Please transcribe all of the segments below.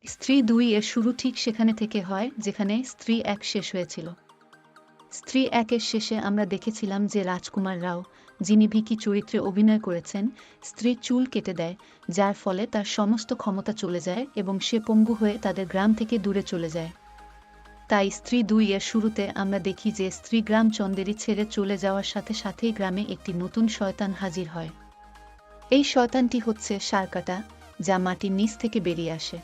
স্ত্রী ২ এর শুরু ঠিক সেখানে থেকে হয় যেখানে স্ত্রী ১ শেষ হয়েছিল। স্ত্রী ১ এর শেষে আমরা দেখেছিলাম যে রাজকুমার রাও, যিনি ভিকি চরিত্রে অভিনয় করেছেন, স্ত্রীর চুল কেটে দেয়, যার ফলে তার সমস্ত ক্ষমতা চলে যায় এবং সে পঙ্গু হয়ে তাদের গ্রাম থেকে দূরে চলে যায়। তাই স্ত্রী ২ এর শুরুতে আমরা দেখি যে স্ত্রী গ্রাম চন্দেরি ছেড়ে চলে যাওয়ার সাথে সাথেই গ্রামে একটি নতুন শয়তান হাজির হয়। এই শয়তানটি হচ্ছে ষাঁড়কাটা, যা মাটির নিচ থেকে বেরিয়ে আসে।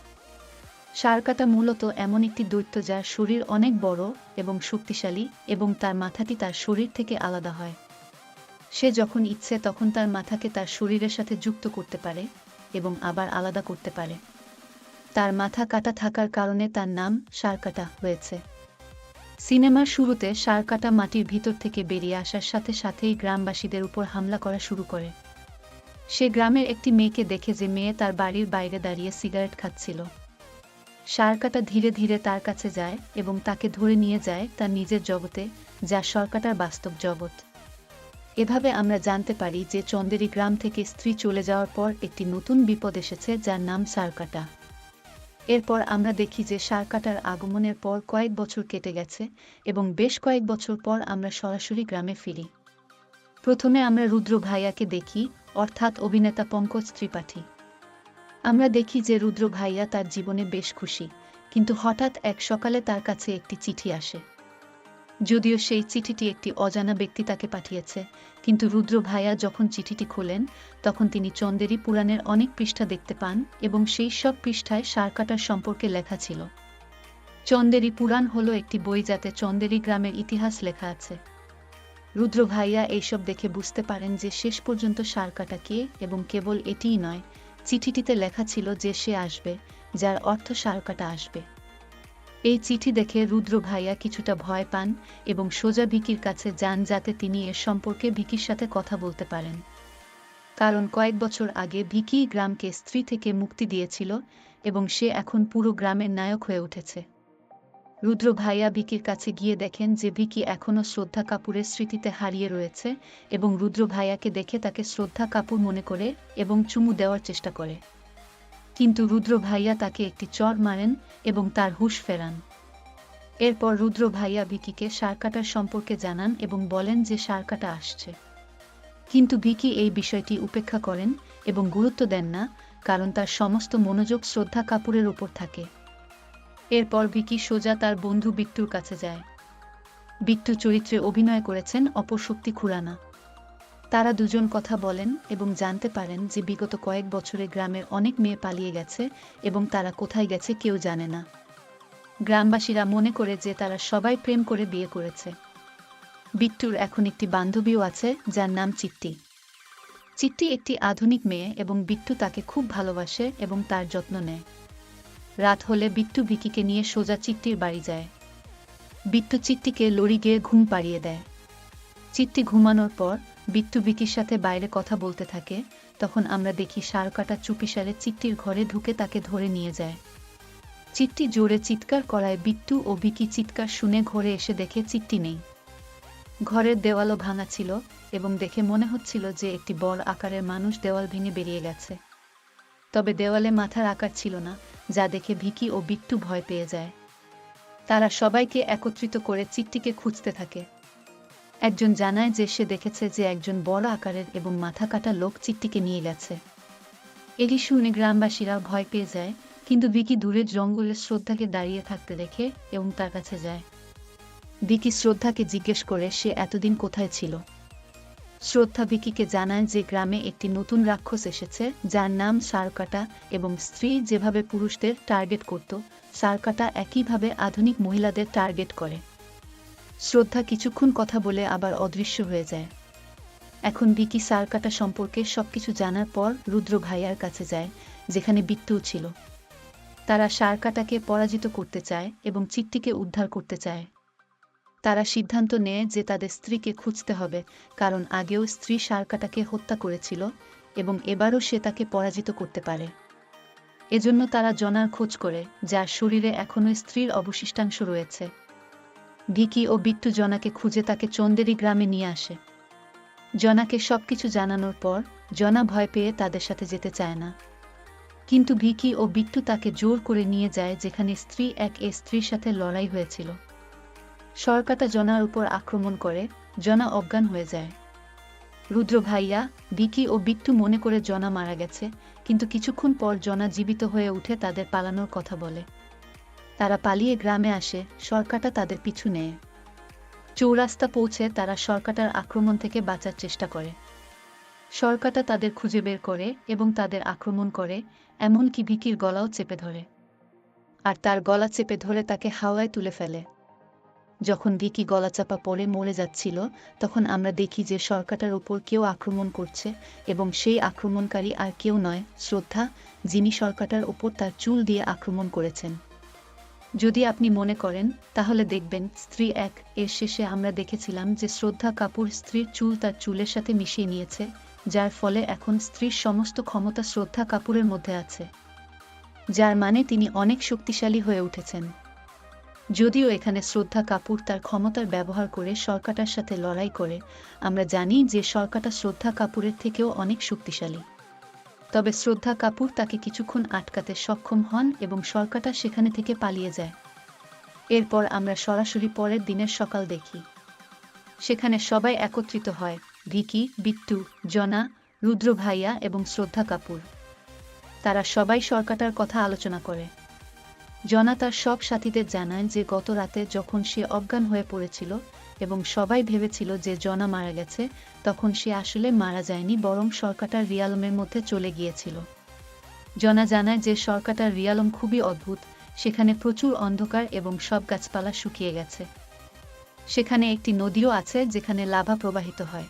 ষাঁড়কাটা মূলত এমন একটি দৈত্য যার শরীর অনেক বড় এবং শক্তিশালী এবং তার মাথাটি তার শরীর থেকে আলাদা হয়। সে যখন ইচ্ছে তখন তার মাথাকে তার শরীরের সাথে যুক্ত করতে পারে এবং আবার আলাদা করতে পারে। তার মাথা কাটা থাকার কারণে তার নাম ষাঁড়কাটা হয়েছে। সিনেমার শুরুতে ষাঁড়কাটা মাটির ভিতর থেকে বেরিয়ে আসার সাথে সাথেই গ্রামবাসীদের উপর হামলা করা শুরু করে। সে গ্রামের একটি মেয়েকে দেখে যে মেয়ে তার বাড়ির বাইরে দাঁড়িয়ে সিগারেট খাচ্ছিল। ষাঁড়কাটা ধীরে ধীরে তার কাছে যায় এবং তাকে ধরে নিয়ে যায় তার নিজের জগতে, যা ষাঁড়কাটার বাস্তব জগৎ। এভাবে আমরা জানতে পারি যে চন্দেরি গ্রাম থেকে স্ত্রী চলে যাওয়ার পর একটি নতুন বিপদ এসেছে যার নাম ষাঁড়কাটা। এরপর আমরা দেখি যে ষাঁড়কাটার আগমনের পর কয়েক বছর কেটে গেছে এবং বেশ কয়েক বছর পর আমরা সরাসরি গ্রামে ফিরি। প্রথমে আমরা রুদ্র ভাইয়াকে দেখি, অর্থাৎ অভিনেতা পঙ্কজ ত্রিপাঠী। আমরা দেখি যে রুদ্র ভাইয়া তার জীবনে বেশ খুশি, কিন্তু হঠাৎ এক সকালে তার কাছে একটি চিঠি আসে। যদিও সেই চিঠিটি একটি অজানা ব্যক্তি তাকে পাঠিয়েছে, কিন্তু রুদ্র ভাইয়া যখন চিঠিটি খোলেন তখন তিনি চন্দেরি পুরাণের অনেক পৃষ্ঠা দেখতে পান এবং সেই সব পৃষ্ঠায় ষাঁড়কাটার সম্পর্কে লেখা ছিল। চন্দেরি পুরাণ হলো একটি বই যাতে চন্দেরি গ্রামের ইতিহাস লেখা আছে। রুদ্র ভাইয়া এইসব দেখে বুঝতে পারেন যে শেষ পর্যন্ত ষাঁড়কাটা কে, এবং কেবল এটিই নয়, চিঠিটিতে লেখা ছিল যে সে আসবে, যার অর্থ ষাঁড়কাটা আসবে। এই চিঠি দেখে রুদ্র ভাইয়া কিছুটা ভয় পান এবং সোজা ভিকির কাছে যান যাতে তিনি এর সম্পর্কে ভিকির সাথে কথা বলতে পারেন। কারণ কয়েক বছর আগে ভিকি গ্রামকে স্ত্রী থেকে মুক্তি দিয়েছিল এবং সে এখন পুরো গ্রামের নায়ক হয়ে উঠেছে। রুদ্র ভাইয়া ভিকির কাছে গিয়ে দেখেন যে ভিকি এখনও শ্রদ্ধা কাপুরের স্মৃতিতে হারিয়ে রয়েছে এবং রুদ্র ভাইয়াকে দেখে তাকে শ্রদ্ধা কাপুর মনে করে এবং চুমু দেওয়ার চেষ্টা করে। কিন্তু রুদ্র ভাইয়া তাকে একটি চড় মারেন এবং তার হুঁশ ফেরান। এরপর রুদ্র ভাইয়া ভিকিকে ষাঁড়কাটার সম্পর্কে জানান এবং বলেন যে ষাঁড়কাটা আসছে। কিন্তু ভিকি এই বিষয়টি উপেক্ষা করেন এবং গুরুত্ব দেন না, কারণ তার সমস্ত মনোযোগ শ্রদ্ধা কাপুরের উপর থাকে। এরপর ভিকি সোজা তার বন্ধু বিট্টুর কাছে যায়। বিট্টু চরিত্রে অভিনয় করেছেন অপরশক্তি খুরানা। তারা দুজন কথা বলেন এবং জানতে পারেন যে বিগত কয়েক বছরে গ্রামের অনেক মেয়ে পালিয়ে গেছে এবং তারা কোথায় গেছে কেউ জানে না। গ্রামবাসীরা মনে করে যে তারা সবাই প্রেম করে বিয়ে করেছে। বিট্টুর এখন একটি বান্ধবীও আছে যার নাম চিট্টি। চিট্টি একটি আধুনিক মেয়ে এবং বিট্টু তাকে খুব ভালোবাসে এবং তার যত্ন নেয়। রাত হলে বিট্টু ভিকিকে নিয়ে সোজা চিট্টির বাড়ি যায়। বিট্টু চিট্টিকে লড়ি গিয়ে ঘুম পাড়িয়ে দেয়। চিট্টি ঘুমানোর পর বিট্টু ভিকির সাথে বাইরে কথা বলতে থাকে, তখন আমরা দেখি ষাঁড়কাটা চুপিসারে চিট্টির ঘরে ঢুকে তাকে ধরে নিয়ে যায়। চিট্টি জোরে চিৎকার করায় বিট্টু ও ভিকি চিৎকার শুনে ঘরে এসে দেখে চিট্টি নেই। ঘরের দেওয়ালও ভাঙা ছিল এবং দেখে মনে হচ্ছিল যে একটি বড় আকারের মানুষ দেওয়াল ভেঙে বেরিয়ে গেছে। তবে দেওয়ালে মাথার আকার ছিল না, যা দেখে ভিকি ও বিট্টু ভয় পেয়ে যায়। তারা সবাইকে একত্রিত করে চিট্টিকে খুঁজতে থাকে। একজন জানায় যে সে দেখেছে যে একজন বড় আকারের এবং মাথা কাটা লোক চিট্টিকে নিয়ে গেছে। এটি শুনে গ্রামবাসীরা ভয় পেয়ে যায়, কিন্তু ভিকি দূরের জঙ্গলে শ্রদ্ধাকে দাঁড়িয়ে থাকতে দেখে এবং তার কাছে যায়। ভিকি শ্রদ্ধাকে জিজ্ঞেস করে সে এতদিন কোথায় ছিল। শ্রদ্ধা ভিকিকে জানায় যে গ্রামে একটি নতুন রাক্ষস এসেছে যার নাম ষাঁড়কাটা এবং স্ত্রী যেভাবে পুরুষদের টার্গেট করত, ষাঁড়কাটা একইভাবে আধুনিক মহিলাদের টার্গেট করে। শ্রদ্ধা কিছুক্ষণ কথা বলে আবার অদৃশ্য হয়ে যায়। এখন ভিকি ষাঁড়কাটা সম্পর্কে সবকিছু জানার পর রুদ্র ভাইয়ার কাছে যায়, যেখানে বিট্টুও ছিল। তারা ষাঁড়কাটাকে পরাজিত করতে চায় এবং চিট্টিকে উদ্ধার করতে চায়। তারা সিদ্ধান্ত নেয় যে তাদের স্ত্রীকে খুঁজতে হবে, কারণ আগেও স্ত্রী ষাঁড়কাটাকে হত্যা করেছিল এবং এবারও সে তাকে পরাজিত করতে পারে। এজন্য তারা জনার খোঁজ করে, যার শরীরে এখনও স্ত্রীর অবশিষ্টাংশ রয়েছে। ভিকি ও বিট্টু জনাকে খুঁজে তাকে চন্দেরি গ্রামে নিয়ে আসে। জনাকে সবকিছু জানানোর পর জনা ভয় পেয়ে তাদের সাথে যেতে চায় না। কিন্তু ভিকি ও বিট্টু তাকে জোর করে নিয়ে যায় যেখানে স্ত্রী এক স্ত্রীর সাথে লড়াই হয়েছিল। সরকাটা জনার উপর আক্রমণ করে, জনা অজ্ঞান হয়ে যায়। রুদ্র ভাইয়া, ভিকি ও বিট্টু মনে করে জনা মারা গেছে, কিন্তু কিছুক্ষণ পর জনা জীবিত হয়ে উঠে তাদের পালানোর কথা বলে। তারা পালিয়ে গ্রামে আসে, সরকাটা তাদের পিছু নেয়। চৌরাস্তা পৌঁছে তারা সরকাটার আক্রমণ থেকে বাঁচার চেষ্টা করে। সরকাটা তাদের খুঁজে বের করে এবং তাদের আক্রমণ করে, এমনকি ভিকির গলাও চেপে ধরে। আর তার গলা চেপে ধরে তাকে হাওয়ায় তুলে ফেলে। যখন ভিকি গলাচাপা পড়ে মরে যাচ্ছিল, তখন আমরা দেখি যে সরকাটার উপর কেউ আক্রমণ করছে, এবং সেই আক্রমণকারী আর কেউ নয়, শ্রদ্ধা, যিনি সরকাটার উপর তার চুল দিয়ে আক্রমণ করেছেন। যদি আপনি মনে করেন, তাহলে দেখবেন স্ত্রী এক এর শেষে আমরা দেখেছিলাম যে শ্রদ্ধা কাপুর স্ত্রীর চুল তার চুলের সাথে মিশিয়ে নিয়েছে, যার ফলে এখন স্ত্রীর সমস্ত ক্ষমতা শ্রদ্ধা কাপুরের মধ্যে আছে, যার মানে তিনি অনেক শক্তিশালী হয়ে উঠেছেন। যদিও এখানে শ্রদ্ধা কাপুর তার ক্ষমতার ব্যবহার করে সরকাটার সাথে লড়াই করে, আমরা জানি যে সরকাটা শ্রদ্ধা কাপুরের থেকেও অনেক শক্তিশালী। তবে শ্রদ্ধা কাপুর তাকে কিছুক্ষণ আটকাতে সক্ষম হন এবং সরকাটা সেখানে থেকে পালিয়ে যায়। এরপর আমরা সরাসরি পরের দিনের সকাল দেখি। সেখানে সবাই একত্রিত হয়, ভিকি, বিট্টু, জনা, রুদ্র ভাইয়া এবং শ্রদ্ধা কাপুর। তারা সবাই সরকাটার কথা আলোচনা করে। জনা তার সব সাথীদের জানায় যে গত রাতে যখন সে অজ্ঞান হয়ে পড়েছিল এবং সবাই ভেবেছিল যে জনা মারা গেছে, তখন সে আসলে মারা যায়নি, বরং সরকাটার রিয়ালমের মধ্যে চলে গিয়েছিল। জনা জানায় যে সরকাটার রিয়ালম খুবই অদ্ভুত, সেখানে প্রচুর অন্ধকার এবং সব গাছপালা শুকিয়ে গেছে। সেখানে একটি নদীও আছে যেখানে লাভা প্রবাহিত হয়।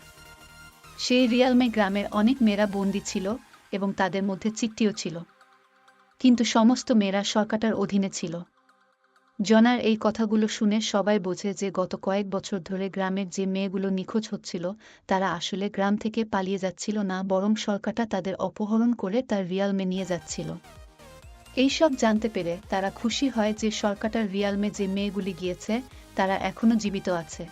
সেই রিয়ালমে গ্রামের অনেক মেয়েরা বন্দী ছিল এবং তাদের মধ্যে চিট্টিও ছিল, কিন্তু সমস্ত মেয়েরা সরকাটার অধীনে ছিল। জনার এই কথাগুলো শুনে সবাই বোঝে যে গত কয়েক বছর ধরে গ্রামের যে মেয়েগুলো নিখোঁজ হচ্ছিল, তারা আসলে গ্রাম থেকে পালিয়ে যাচ্ছিল না, বরং সরকাটা তাদের অপহরণ করে তার রিয়ালমে নিয়ে যাচ্ছিল। এইসব জানতে পেরে তারা খুশি হয় যে সরকাটার রিয়ালমে যে মেয়েগুলি গিয়েছে তারা এখনও জীবিত আছে।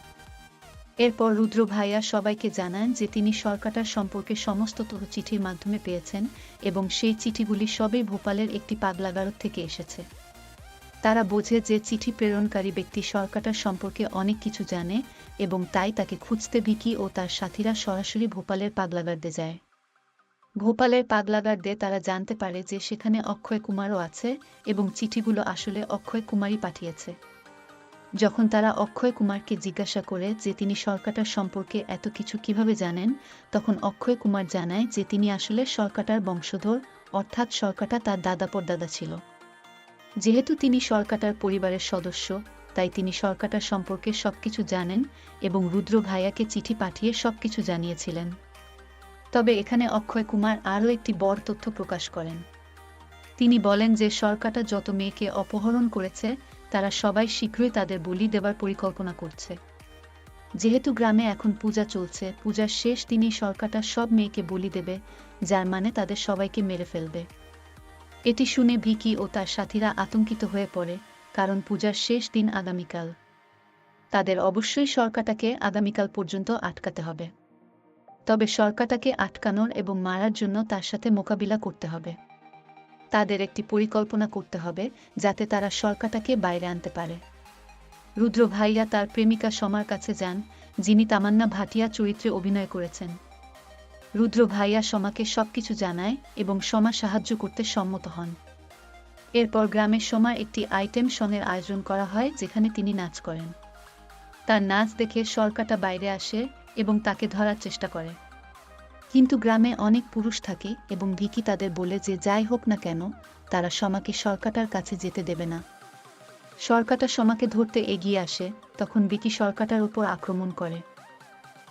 এরপর রুদ্র ভাইয়া সবাইকে জানান যে তিনি সরকাটার সম্পর্কে সমস্ত তথ্য চিঠির মাধ্যমে পেয়েছেন এবং সেই চিঠিগুলি সবই ভোপালের একটি পাগলাগারদ থেকে এসেছে। তারা বোঝে যে চিঠি প্রেরণকারী ব্যক্তি সরকাটার সম্পর্কে অনেক কিছু জানে এবং তাই তাকে খুঁজতে ভিকি ও তার সাথীরা সরাসরি ভোপালের পাগলাগারদে যায়। ভোপালের পাগলাগারদে তারা জানতে পারে যে সেখানে অক্ষয় কুমারও আছে এবং চিঠিগুলো আসলে অক্ষয় কুমারই পাঠিয়েছে। যখন তারা অক্ষয় কুমারকে জিজ্ঞাসা করে যে তিনি সরকাটার সম্পর্কে এত কিছু কিভাবে জানেন, তখন অক্ষয় কুমার জানায় যে তিনি আসলে সরকাটার বংশধর, অর্থাৎ সরকাটা তার দাদা ছিল। যেহেতু তিনি সরকাটার পরিবারের সদস্য, তাই তিনি সরকাটার সম্পর্কে সবকিছু জানেন এবং রুদ্র ভাইয়াকে চিঠি পাঠিয়ে সবকিছু জানিয়েছিলেন। তবে এখানে অক্ষয় কুমার আরও একটি বড় তথ্য প্রকাশ করেন। তিনি বলেন যে সরকাটা যত মেয়েকে অপহরণ করেছে তারা সবাই শীঘ্রই তাদের বলি দেবার পরিকল্পনা করছে। যেহেতু গ্রামে এখন পূজা চলছে, পূজার শেষ দিনই সরকাটা সব মেয়েকে বলি দেবে, যার মানে তাদের সবাইকে মেরে ফেলবে। এটি শুনে ভিকি ও তার সাথীরা আতঙ্কিত হয়ে পড়ে, কারণ পূজার শেষ দিন আগামীকাল। তাদের অবশ্যই সরকাটাকে আগামীকাল পর্যন্ত আটকাতে হবে। তবে সরকাটাকে আটকানোর এবং মারার জন্য তার সাথে মোকাবিলা করতে হবে। তাদের একটি পরিকল্পনা করতে হবে যাতে তারা সরকাটাকে বাইরে আনতে পারে। রুদ্র ভাইয়া তার প্রেমিকা সমার কাছে যান, যিনি তামান্না ভাটিয়া চরিত্রে অভিনয় করেছেন। রুদ্র ভাইয়া সমাকে সবকিছু জানায় এবং সমা সাহায্য করতে সম্মত হন। এরপর গ্রামের সমার একটি আইটেম সঙের আয়োজন করা হয় যেখানে তিনি নাচ করেন। তার নাচ দেখে সরকাটা বাইরে আসে এবং তাকে ধরার চেষ্টা করে, কিন্তু গ্রামে অনেক পুরুষ থাকে এবং ভিকি তাদের বলে যে যাই হোক না কেন তারা সমাকে সরকাটার কাছে যেতে দেবে না। সরকাটা সমাকে ধরতে এগিয়ে আসে, তখন ভিকি সরকাটার উপর আক্রমণ করে,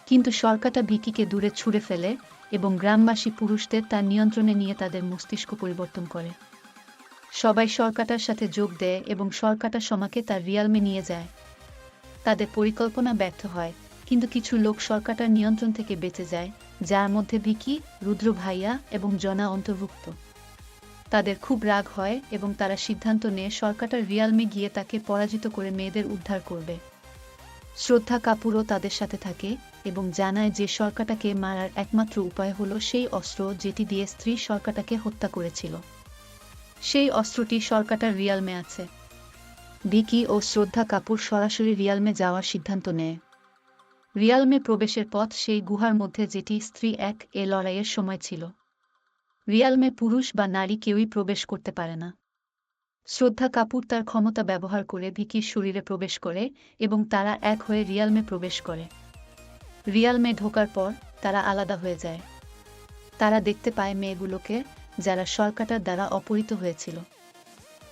কিন্তু সরকাটা ভিকিকে দূরে ছুঁড়ে ফেলে এবং গ্রামবাসী পুরুষদের তার নিয়ন্ত্রণে নিয়ে তাদের মস্তিষ্ক পরিবর্তন করে। সবাই সরকাটার সাথে যোগ দেয় এবং সরকাটা সমাকে তার রিয়ালমে নিয়ে যায়। তাদের পরিকল্পনা ব্যর্থ হয়, কিন্তু কিছু লোক সরকাটার নিয়ন্ত্রণ থেকে বেঁচে যায়, যার মধ্যে ভিকি, রুদ্র ভাইয়া এবং জনা অন্তর্ভুক্ত। তাদের খুব রাগ হয় এবং তারা সিদ্ধান্ত নেয় সরকাটার রিয়ালমে গিয়ে তাকে পরাজিত করে মেয়েদের উদ্ধার করবে। শ্রদ্ধা কাপুরও তাদের সাথে থাকে এবং জানায় যে সরকাটাকে মারার একমাত্র উপায় হলো সেই অস্ত্র যেটি দিয়ে স্ত্রী সরকাটাকে হত্যা করেছিল। সেই অস্ত্রটি সরকাটার রিয়ালমে আছে। ভিকি ও শ্রদ্ধা কাপুর সরাসরি রিয়ালমে যাওয়ার সিদ্ধান্ত নেয়। রিয়ালমে প্রবেশের পথ সেই গুহার মধ্যে যেটি স্ত্রী এক এ লড়াইয়ের সময় ছিল। রিয়ালমে পুরুষ বা নারী কেউই প্রবেশ করতে পারে না। শ্রদ্ধা কাপুর তার ক্ষমতা ব্যবহার করে ভিকির শরীরে প্রবেশ করে এবং তারা এক হয়ে রিয়ালমে প্রবেশ করে। রিয়ালমে ঢোকার পর তারা আলাদা হয়ে যায়। তারা দেখতে পায় মেয়েগুলোকে, যারা সরকাটার দ্বারা অপহৃত হয়েছিল।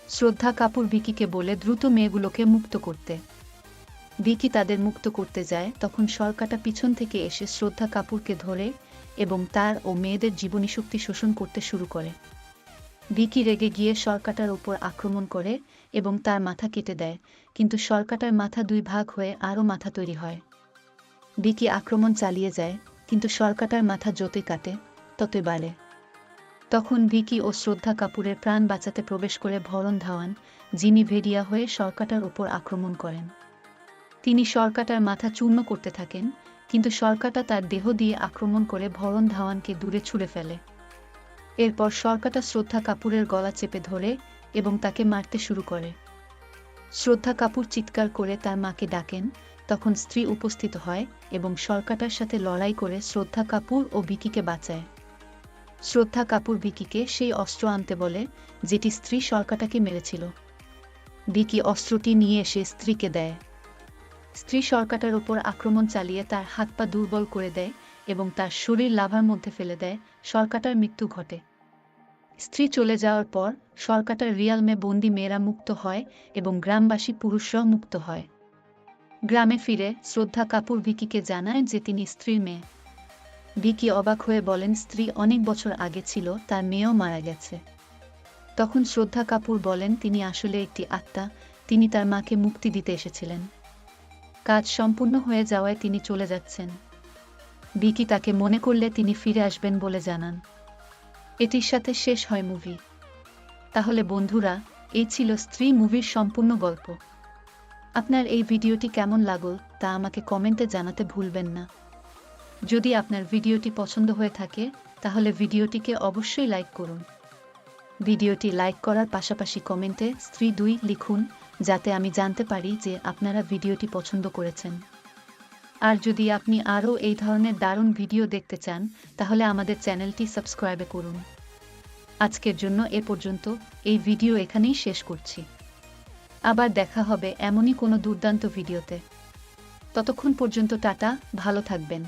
শ্রদ্ধা কাপুর ভিকিকে বলে দ্রুত মেয়েগুলোকে মুক্ত করতে। ভিকি তাদের মুক্ত করতে যায়, তখন সরকাটা পিছন থেকে এসে শ্রদ্ধা কাপুরকে ধরে এবং তার ও মেয়েদের জীবনীশক্তি শোষণ করতে শুরু করে। ভিকি রেগে গিয়ে সরকাটার উপর আক্রমণ করে এবং তার মাথা কেটে দেয়, কিন্তু সরকাটার মাথা দুই ভাগ হয়ে আরও মাথা তৈরি হয়। ভিকি আক্রমণ চালিয়ে যায়, কিন্তু সরকাটার মাথা যতই কাটে ততই বাড়ে। তখন ভিকি ও শ্রদ্ধা কাপুরের প্রাণ বাঁচাতে প্রবেশ করে ভরণ ধাওয়ান, যিনি ভেড়িয়া হয়ে সরকাটার উপর আক্রমণ করেন। তিনি সরকাটার মাথা চূর্ণ করতে থাকেন, কিন্তু সরকাটা তার দেহ দিয়ে আক্রমণ করে ভরণ ধাওয়ানকে দূরে ছুঁড়ে ফেলে। এরপর সরকাটা শ্রদ্ধা কাপুরের গলা চেপে ধরে এবং তাকে মারতে শুরু করে। শ্রদ্ধা কাপুর চিৎকার করে তার মাকে ডাকেন, তখন স্ত্রী উপস্থিত হয় এবং সরকাটার সাথে লড়াই করে শ্রদ্ধা কাপুর ও ভিকিকে বাঁচায়। শ্রদ্ধা কাপুর ভিকিকে সেই অস্ত্র আনতে বলে যেটি স্ত্রী সরকাটাকে মেরেছিল। ভিকি অস্ত্রটি নিয়ে এসে স্ত্রীকে দেয়। স্ত্রী সরকাটার উপর আক্রমণ চালিয়ে তার হাত পা দুর্বল করে দেয় এবং তার শরীর লাভার মধ্যে ফেলে দেয়। সরকাটার মৃত্যু ঘটে। স্ত্রী চলে যাওয়ার পর সরকাটার রিয়ালমে বন্দি মেয়েরা মুক্ত হয় এবং গ্রামবাসী পুরুষরাও মুক্ত হয়। গ্রামে ফিরে শ্রদ্ধা কাপুর ভিকিকে জানায় যে তিনি স্ত্রীর মেয়ে। ভিকি অবাক হয়ে বলেন স্ত্রী অনেক বছর আগে ছিল, তার মেয়েও মারা গেছে। তখন শ্রদ্ধা কাপুর বলেন তিনি আসলে একটি আত্মা, তিনি তার মাকে মুক্তি দিতে এসেছিলেন। কাজ সম্পূর্ণ হয়ে যাওয়ায় তিনি চলে যাচ্ছেন। ভিকি তাকে মনে করলে তিনি ফিরে আসবেন বলে জানান। এটির সাথে শেষ হয় মুভি। তাহলে বন্ধুরা, এই ছিল স্ত্রী মুভির সম্পূর্ণ গল্প। আপনার এই ভিডিওটি কেমন লাগলো তা আমাকে কমেন্টে জানাতে ভুলবেন না। যদি আপনার ভিডিওটি পছন্দ হয়ে থাকে তাহলে ভিডিওটিকে অবশ্যই লাইক করুন। ভিডিওটি লাইক করার পাশাপাশি কমেন্টে স্ত্রী 2 লিখুন, যাতে আমি জানতে পারি যে আপনারা ভিডিওটি পছন্দ করেছেন। আর যদি আপনি আরও এই ধরনের দারুণ ভিডিও দেখতে চান তাহলে আমাদের চ্যানেলটি সাবস্ক্রাইব করুন। আজকের জন্য এ পর্যন্ত, এই ভিডিও এখানেই শেষ করছি। আবার দেখা হবে এমনই কোনো দুর্দান্ত ভিডিওতে। ততক্ষণ পর্যন্ত টাটা, ভালো থাকবেন।